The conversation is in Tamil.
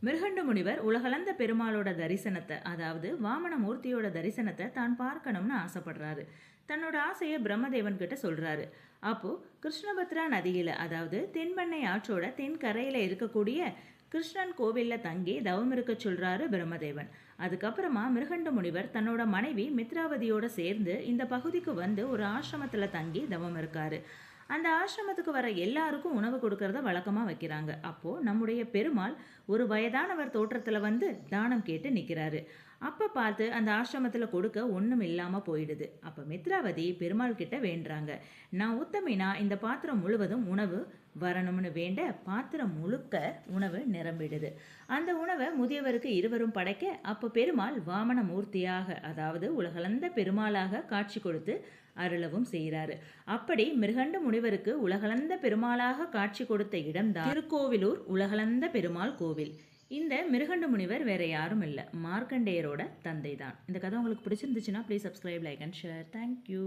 மிருகண்ட முனிவர் உலகளந்த பெருமாளோட தரிசனத்தை, அதாவது வாமன மூர்த்தியோட தரிசனத்தை தான் பார்க்கணும்னு ஆசைப்படுறாரு. தன்னோட ஆசையை பிரம்மதேவன் கிட்ட சொல்றாரு. அப்போ கிருஷ்ணபத்ரா நதியில, அதாவது தென்பெண்ணை ஆற்றோட தென்கரையில இருக்கக்கூடிய கிருஷ்ணன் கோவில்ல தங்கி தவம் இருக்க சொல்றாரு பிரம்மதேவன். அதுக்கப்புறமா மிருகண்ட முனிவர் தன்னோட மனைவி மித்ராவதியோட சேர்ந்து இந்த பகுதிக்கு வந்து ஒரு ஆசிரமத்துல தங்கி தவம் இருக்காரு. அந்த ஆசிரமத்துக்கு வர எல்லாருக்கும் உணவு கொடுக்கறத வழக்கமாக வைக்கிறாங்க. அப்போது நம்முடைய பெருமாள் ஒரு வயதானவர் தோற்றத்தில் வந்து தானம் கேட்டு நிற்கிறாரு. அப்போ பார்த்து அந்த ஆசிரமத்தில் கொடுக்க ஒன்றும் இல்லாமல் போயிடுது. அப்போ மித்ராவதி பெருமாள் கிட்ட வேண்டுறாங்க, நான் உத்தமினா இந்த பாத்திரம் முழுவதும் உணவு வரணும்னு வேண்ட பாத்திரம் முழுக்க உணவு நிரம்பிடுது. அந்த உணவை முதியவருக்கு இருவரும் படைக்க அப்போ பெருமாள் வாமன மூர்த்தியாக, அதாவது உலகளந்த பெருமாளாக காட்சி கொடுத்து அருளவும் செய்கிறாரு. அப்படி மிருகண்ட முனிவருக்கு உலகளந்த பெருமாளாக காட்சி கொடுத்த இடம்தான் திருக்கோவிலூர் உலகளந்த பெருமாள் கோவில். இந்த மிருகண்ட முனிவர் வேற யாரும் இல்லை, மார்க்கண்டேயரோட தந்தை தான். இந்த கதை உங்களுக்கு பிடிச்சிருந்துச்சுன்னா please subscribe, like and share. Thank you.